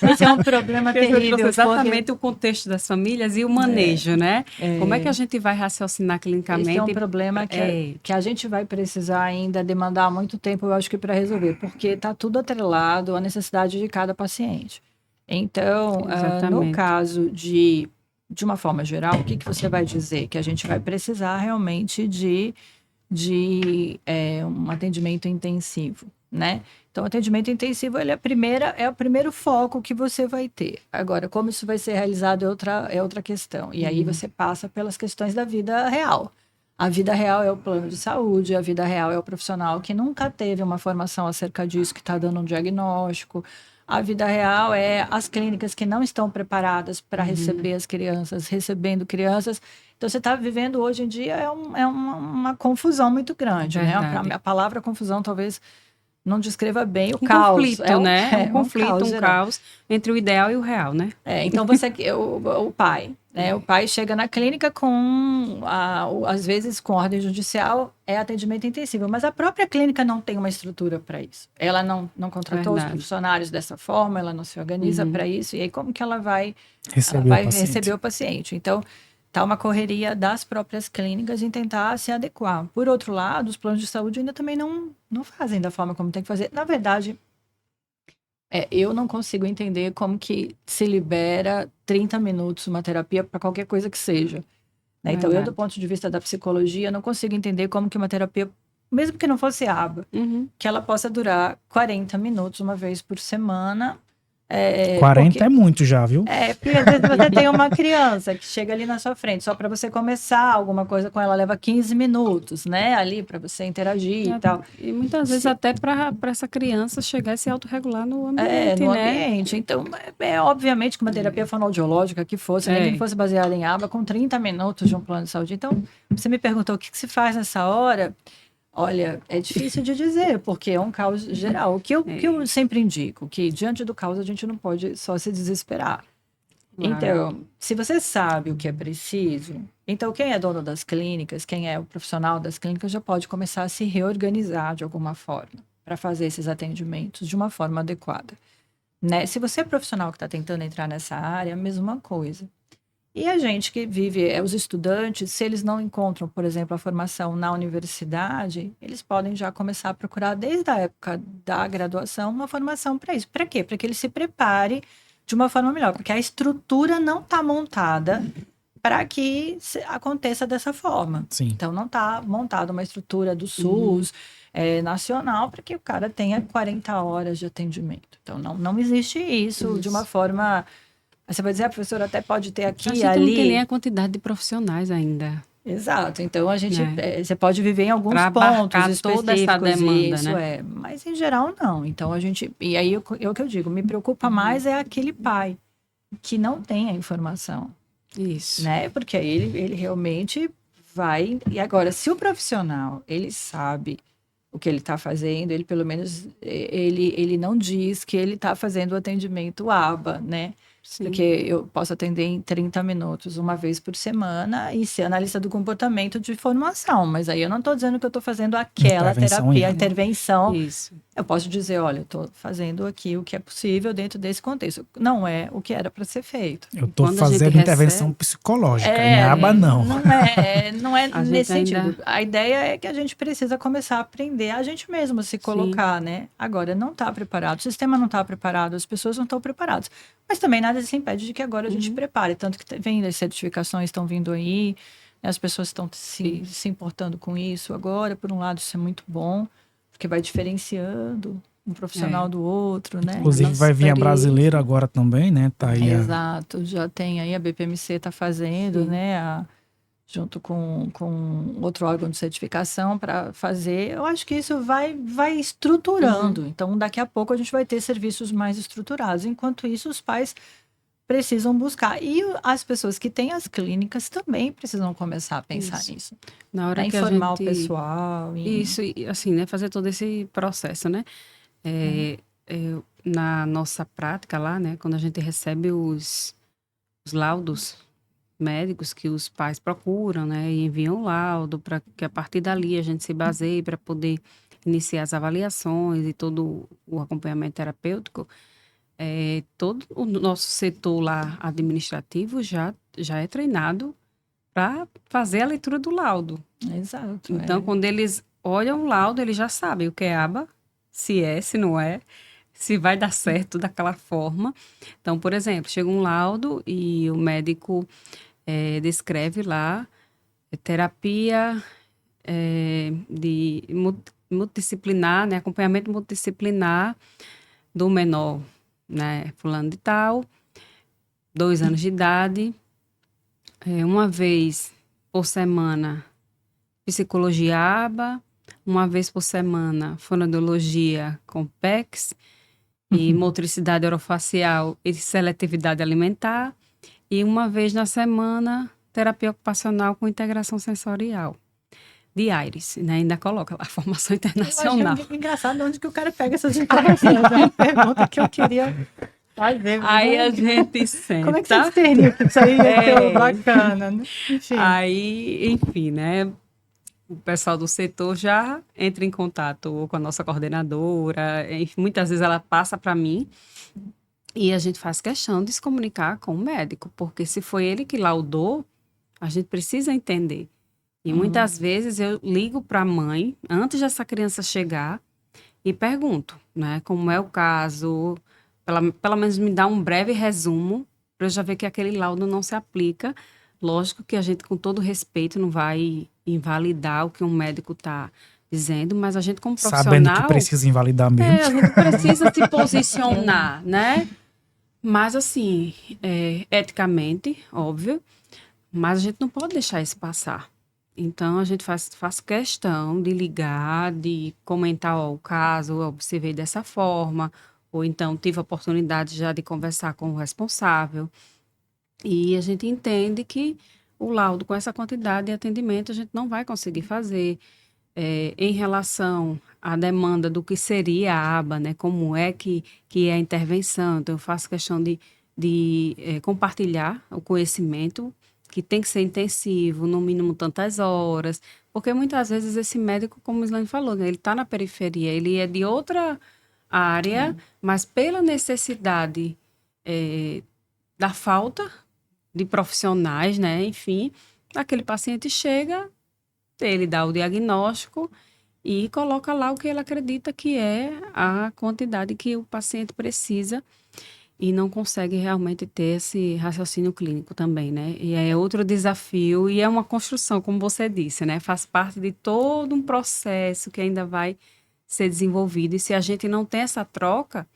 Esse é um problema terrível. Exatamente o contexto das famílias e o manejo, né? Como é que a gente vai raciocinar clinicamente? Esse é um problema que a gente vai precisar ainda demandar muito tempo, eu acho que para resolver, porque está tudo atrelado à necessidade de cada paciente. Então, no caso de uma forma geral, o que você vai dizer? Que a gente vai precisar realmente de um atendimento intensivo, né? Então, o atendimento intensivo ele é o primeiro foco que você vai ter. Agora, como isso vai ser realizado é outra questão. E aí você passa pelas questões da vida real. A vida real é o plano de saúde, a vida real é o profissional que nunca teve uma formação acerca disso, que está dando um diagnóstico. A vida real é as clínicas que não estão preparadas para receber as crianças, recebendo crianças. Então, você está vivendo hoje em dia uma confusão muito grande, né? A palavra confusão talvez não descreva bem o caos. Conflito, né? Um conflito, um caos entre o ideal e o real, né? Então, o pai, né? O pai chega na clínica às vezes com ordem judicial, é atendimento intensivo, mas a própria clínica não tem uma estrutura para isso. Ela não contratou os funcionários dessa forma, ela não se organiza para isso, e aí como que ela vai receber o paciente? Então, está uma correria das próprias clínicas em tentar se adequar. Por outro lado, os planos de saúde ainda também não fazem da forma como tem que fazer. Na verdade, eu não consigo entender como que se libera 30 minutos uma terapia para qualquer coisa que seja. né? Então, eu, Verdade. do ponto de vista da psicologia, não consigo entender como que uma terapia, mesmo que não fosse aba, que ela possa durar 40 minutos uma vez por semana. 40 é muito já, viu? Porque às vezes você tem uma criança que chega ali na sua frente, só para você começar alguma coisa com ela leva 15 minutos, né? Ali para você interagir e tal. E muitas vezes até para essa criança chegar e se autorregular no ambiente, No né? ambiente. Então, obviamente que uma terapia fonoaudiológica que fosse, nem que fosse baseada em aba, com 30 minutos de um plano de saúde. Então, você me perguntou o que se faz nessa hora. Olha, é difícil de dizer, porque é um caos geral. O que eu sempre indico, que diante do caos a gente não pode só se desesperar. Claro. Então, se você sabe o que é preciso, então quem é dono das clínicas, quem é o profissional das clínicas já pode começar a se reorganizar de alguma forma para fazer esses atendimentos de uma forma adequada, né? Se você é profissional que está tentando entrar nessa área, a mesma coisa. E a gente que vive, os estudantes, se eles não encontram, por exemplo, a formação na universidade, eles podem já começar a procurar, desde a época da graduação, uma formação para isso. Para quê? Para que ele se prepare de uma forma melhor, porque a estrutura não está montada para que aconteça dessa forma. Sim. Então, não está montada uma estrutura do SUS nacional para que o cara tenha 40 horas de atendimento. Então, não existe isso de uma forma... Você vai dizer, a professora até pode ter aqui e ali. Não tem nem a quantidade de profissionais ainda. Exato. Então, a gente... você pode viver em alguns pra pontos específicos. Toda essa demanda, isso, né? Mas, em geral, não. Então, a gente... E aí, o que eu digo, me preocupa mais é aquele pai que não tem a informação. Isso. Né? Porque aí ele realmente vai... E agora, se o profissional, ele sabe o que ele está fazendo, ele pelo menos... Ele não diz que ele está fazendo o atendimento aba, né? Sim. Porque eu posso atender em 30 minutos, uma vez por semana, e ser analista do comportamento de formação. Mas aí eu não estou dizendo que eu estou fazendo aquela terapia, intervenção. Isso. Eu posso dizer, olha, eu estou fazendo aqui o que é possível dentro desse contexto. Não é o que era para ser feito. Eu estou fazendo intervenção psicológica, em aba não. Não é nesse sentido. A ideia é que a gente precisa começar a aprender a gente mesmo se colocar, né? Agora, não está preparado, o sistema não está preparado, as pessoas não estão preparadas. Mas também nada se impede de que agora a gente prepare. Tanto que vem as certificações estão vindo aí, né? As pessoas estão se importando com isso agora. Por um lado, isso é muito bom, porque vai diferenciando um profissional do outro, né? Inclusive vai vir a brasileira agora também, né? Tá aí Exato, já tem aí, a BPMC está fazendo, né? Junto com outro órgão de certificação para fazer. Eu acho que isso vai estruturando. Então, daqui a pouco a gente vai ter serviços mais estruturados. Enquanto isso, os pais precisam buscar. E as pessoas que têm as clínicas também precisam começar a pensar nisso. Na hora que informar o pessoal. Isso, e assim, né? Fazer todo esse processo, né? Na nossa prática lá, né? Quando a gente recebe os laudos médicos que os pais procuram, né, e enviam laudo para que a partir dali a gente se baseie para poder iniciar as avaliações e todo o acompanhamento terapêutico. Todo o nosso setor lá administrativo já é treinado para fazer a leitura do laudo. Exato. Então, quando eles olham o laudo, eles já sabem o que é aba, se não é, se vai dar certo daquela forma. Então, por exemplo, chega um laudo e o médico descreve lá terapia de multidisciplinar, né, acompanhamento multidisciplinar do menor, né, fulano de tal, 2 anos de idade, uma vez por semana psicologia aba, uma vez por semana fonoaudiologia com PECs e motricidade orofacial e seletividade alimentar, e uma vez na semana, terapia ocupacional com integração sensorial. De Aires, né? Ainda coloca lá, formação internacional. Eu acho engraçado onde que o cara pega essas informações. É uma pergunta que eu queria fazer. Aí a gente senta. Como é que você discerniu que isso aí é bacana, né? Enfim. Aí, enfim, né? O pessoal do setor já entra em contato com a nossa coordenadora. Muitas vezes ela passa para mim. E a gente faz questão de se comunicar com o médico, porque se foi ele que laudou, a gente precisa entender. E muitas vezes eu ligo para a mãe, antes dessa criança chegar, e pergunto, né, como é o caso, pelo menos me dá um breve resumo, para eu já ver que aquele laudo não se aplica Lógico que a gente, com todo respeito, não vai invalidar o que um médico está dizendo, mas a gente, como profissional... Sabendo que precisa invalidar mesmo. a gente precisa se posicionar, né? Mas, assim, eticamente, óbvio, mas a gente não pode deixar isso passar. Então, a gente faz questão de ligar, de comentar ó, o caso, eu observei dessa forma, ou então tive a oportunidade já de conversar com o responsável. E a gente entende que o laudo com essa quantidade de atendimento a gente não vai conseguir fazer. Em relação à demanda do que seria a aba, né? Como é que é a intervenção. Então, eu faço questão de compartilhar o conhecimento, que tem que ser intensivo, no mínimo tantas horas, porque muitas vezes esse médico, como o Islane falou, né? Ele está na periferia, ele é de outra área, mas pela necessidade da falta de profissionais, né? Enfim, aquele paciente chega, ele dá o diagnóstico e coloca lá o que ele acredita que é a quantidade que o paciente precisa e não consegue realmente ter esse raciocínio clínico também, né? E é outro desafio e é uma construção, como você disse, né? Faz parte de todo um processo que ainda vai ser desenvolvido. E se a gente não tem essa troca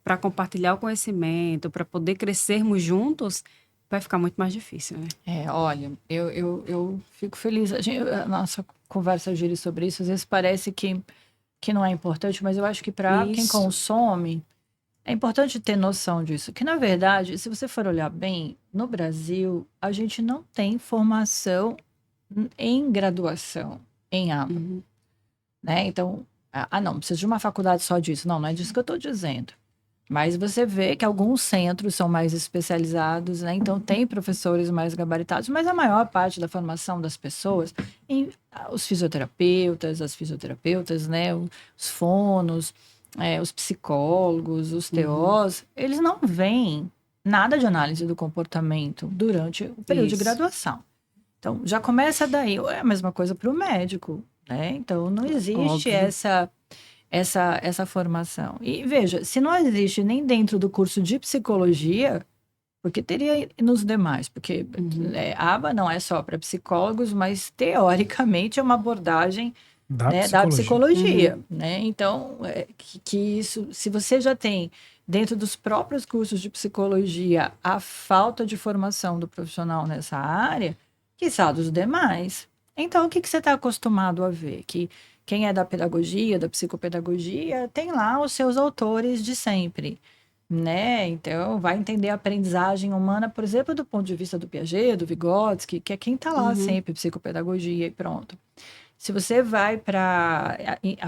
para compartilhar o conhecimento, para poder crescermos juntos, vai ficar muito mais difícil, né? Olha, eu fico feliz. A nossa conversa gira sobre isso. Às vezes parece que não é importante, mas eu acho que para quem consome, é importante ter noção disso. Que, na verdade, se você for olhar bem, no Brasil, a gente não tem formação em graduação em ABA. Né? Então, não, precisa de uma faculdade só disso. Não é disso que eu estou dizendo. Mas você vê que alguns centros são mais especializados, né? Então tem professores mais gabaritados, mas a maior parte da formação das pessoas, os fisioterapeutas, as fisioterapeutas, né? Os fonos, os psicólogos, os TOs, eles não veem nada de análise do comportamento durante o período de graduação. Então já começa daí. É a mesma coisa para o médico, né? Então não existe essa formação. E veja, se não existe nem dentro do curso de psicologia, porque teria nos demais, porque a aba não é só para psicólogos, mas teoricamente é uma abordagem da psicologia. Né? Então, que isso, se você já tem dentro dos próprios cursos de psicologia a falta de formação do profissional nessa área, quiçá dos demais. Então, o que você está acostumado a ver? Que quem é da pedagogia, da psicopedagogia, tem lá os seus autores de sempre, né? Então, vai entender a aprendizagem humana, por exemplo, do ponto de vista do Piaget, do Vygotsky, que é quem está lá sempre, psicopedagogia e pronto. Se você vai para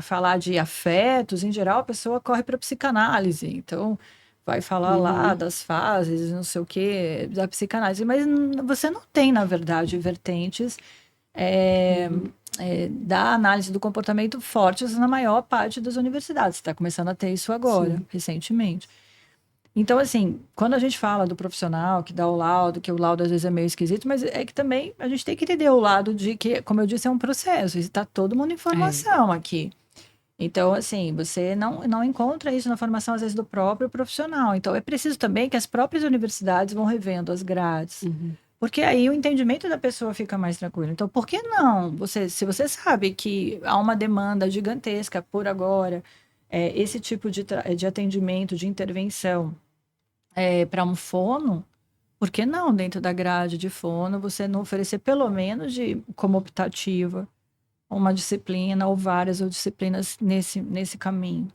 falar de afetos, em geral, a pessoa corre para a psicanálise. Então, vai falar lá das fases, não sei o quê, da psicanálise. Mas você não tem, na verdade, vertentes da análise do comportamento fortes na maior parte das universidades. Você está começando a ter isso agora, recentemente. Então, assim, quando a gente fala do profissional que dá o laudo, que o laudo às vezes é meio esquisito, mas é que também a gente tem que entender o lado de que, como eu disse, é um processo. Está todo mundo em formação aqui. Então, assim, você não encontra isso na formação, às vezes, do próprio profissional. Então, é preciso também que as próprias universidades vão revendo as grades. Porque aí o entendimento da pessoa fica mais tranquilo. Então, por que não? Se você sabe que há uma demanda gigantesca por agora, esse tipo de atendimento, de intervenção para um fono, por que não, dentro da grade de fono, você não oferecer pelo menos como optativa uma disciplina ou várias disciplinas nesse caminho?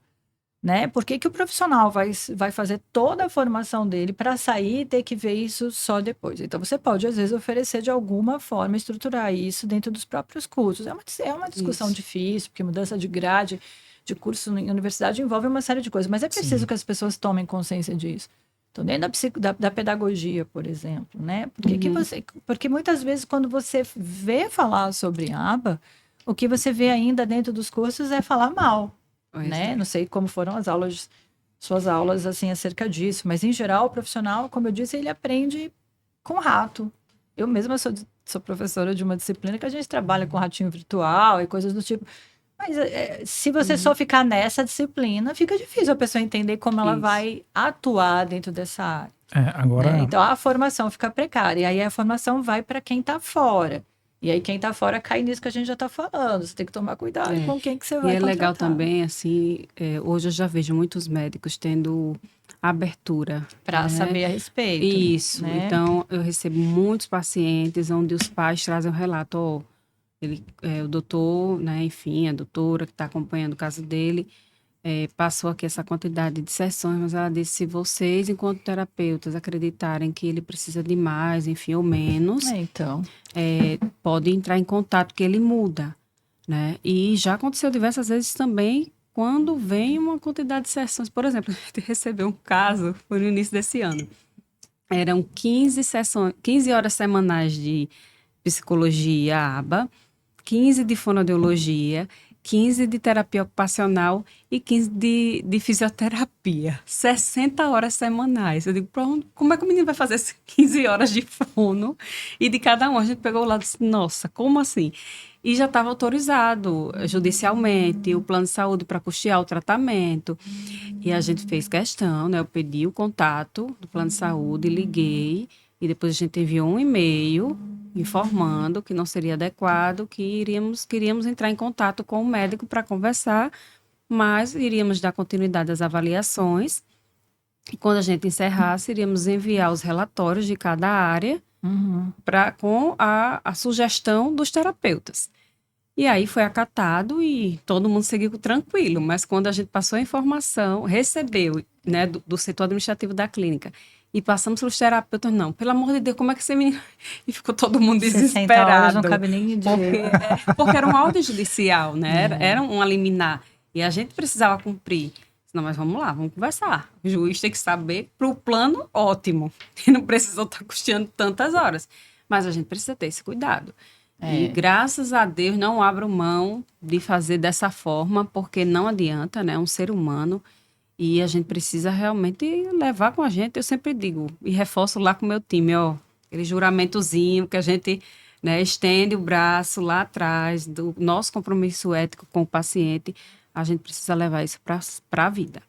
Né? Por que o profissional vai fazer toda a formação dele para sair e ter que ver isso só depois? Então, você pode, às vezes, oferecer de alguma forma, estruturar isso dentro dos próprios cursos. É uma discussão difícil, porque mudança de grade, de curso em universidade envolve uma série de coisas, mas é preciso que as pessoas tomem consciência disso. Então, dentro da pedagogia, por exemplo, né? Porque muitas vezes, quando você vê falar sobre aba, o que você vê ainda dentro dos cursos é falar mal. Né? Não sei como foram suas aulas assim acerca disso, mas em geral o profissional, como eu disse, ele aprende com rato. Eu mesma sou professora de uma disciplina que a gente trabalha com ratinho virtual e coisas do tipo. Mas se você só ficar nessa disciplina, fica difícil a pessoa entender como ela vai atuar dentro dessa área. Agora... Então, a formação fica precária. E aí, a formação vai para quem está fora. E aí, quem está fora cai nisso que a gente já está falando. Você tem que tomar cuidado com quem que você vai E é legal contratar. também, assim, hoje eu já vejo muitos médicos tendo abertura. Para saber a respeito. Isso. Né? Então, eu recebo muitos pacientes onde os pais trazem um relato, o doutor, né, enfim, a doutora que está acompanhando o caso dele, passou aqui essa quantidade de sessões, mas ela disse, se vocês, enquanto terapeutas, acreditarem que ele precisa de mais, enfim, ou menos, Então. pode entrar em contato que ele muda, né? E já aconteceu diversas vezes também quando vem uma quantidade de sessões. Por exemplo, a gente recebeu um caso, foi no início desse ano. Eram 15 sessões, 15 horas semanais de psicologia ABA, 15 de fonoaudiologia, 15 de terapia ocupacional e 15 de fisioterapia. 60 horas semanais. Eu digo, como é que o menino vai fazer essas 15 horas de fono? E de cada um, a gente pegou o lado e disse, nossa, como assim? E já estava autorizado judicialmente o plano de saúde para custear o tratamento. E a gente fez questão, né? Eu pedi o contato do plano de saúde, liguei, e depois a gente enviou um e-mail informando que não seria adequado, que queríamos entrar em contato com o médico para conversar, mas iríamos dar continuidade às avaliações. E quando a gente encerrasse, iríamos enviar os relatórios de cada área com a sugestão dos terapeutas. E aí foi acatado e todo mundo seguiu tranquilo, mas quando a gente passou a informação, recebeu, né, do setor administrativo da clínica, e passamos para os terapeutas, não, pelo amor de Deus, como é que esse menino... E ficou todo mundo 60 horas desesperado. não cabe nem de... Porque era um áudio judicial, né? Era um liminar. E a gente precisava cumprir. Não, mas vamos lá, vamos conversar. O juiz tem que saber para o plano ótimo. E não precisou estar custeando tantas horas. Mas a gente precisa ter esse cuidado. E graças a Deus não abro mão de fazer dessa forma, porque não adianta, né? É um ser humano. E a gente precisa realmente levar com a gente, eu sempre digo, e reforço lá com o meu time, aquele juramentozinho que a gente, né, estende o braço lá atrás do nosso compromisso ético com o paciente, a gente precisa levar isso para a vida.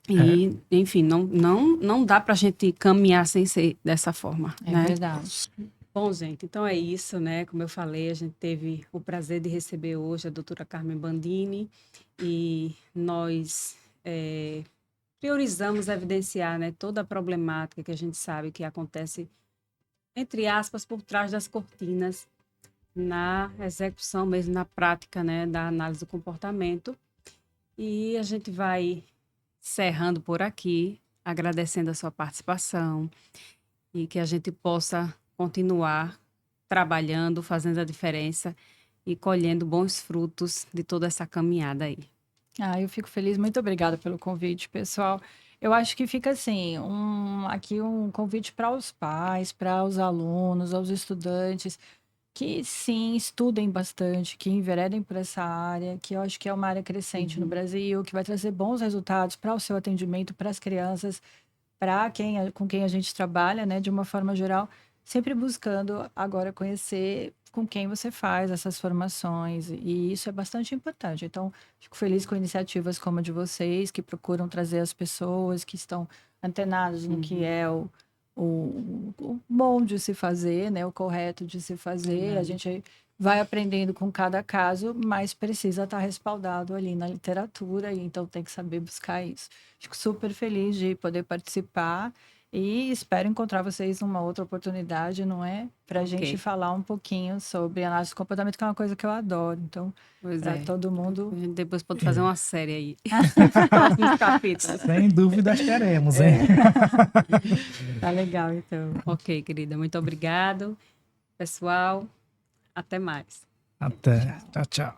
E, enfim, não dá para a gente caminhar sem ser dessa forma. É verdade. Bom, gente, então é isso, né? Como eu falei, a gente teve o prazer de receber hoje a doutora Carmen Bandini e nós... priorizamos evidenciar, né, toda a problemática que a gente sabe que acontece, entre aspas, por trás das cortinas, na execução mesmo, na prática, né, da análise do comportamento. E a gente vai encerrando por aqui, agradecendo a sua participação e que a gente possa continuar trabalhando, fazendo a diferença e colhendo bons frutos de toda essa caminhada aí. Eu fico feliz. Muito obrigada pelo convite, pessoal. Eu acho que fica assim, aqui um convite para os pais, para os alunos, aos estudantes, que sim, estudem bastante, que enveredem por essa área, que eu acho que é uma área crescente no Brasil, que vai trazer bons resultados para o seu atendimento, para as crianças, com quem a gente trabalha, né, de uma forma geral, sempre buscando agora conhecer com quem você faz essas formações, e isso é bastante importante. Então, fico feliz com iniciativas como a de vocês, que procuram trazer as pessoas que estão antenadas no que é o bom de se fazer, né, o correto de se fazer. A gente vai aprendendo com cada caso, mas precisa estar respaldado ali na literatura, e então tem que saber buscar isso. Fico super feliz de poder participar e espero encontrar vocês numa outra oportunidade, não é? Para a gente falar um pouquinho sobre análise de comportamento, que é uma coisa que eu adoro. Então, para todo mundo... A gente depois pode fazer uma série aí. Próximos capítulos. Sem dúvidas teremos, hein? Tá legal, então. Ok, querida. Muito obrigado. Pessoal, até mais. Até. Tchau, tchau.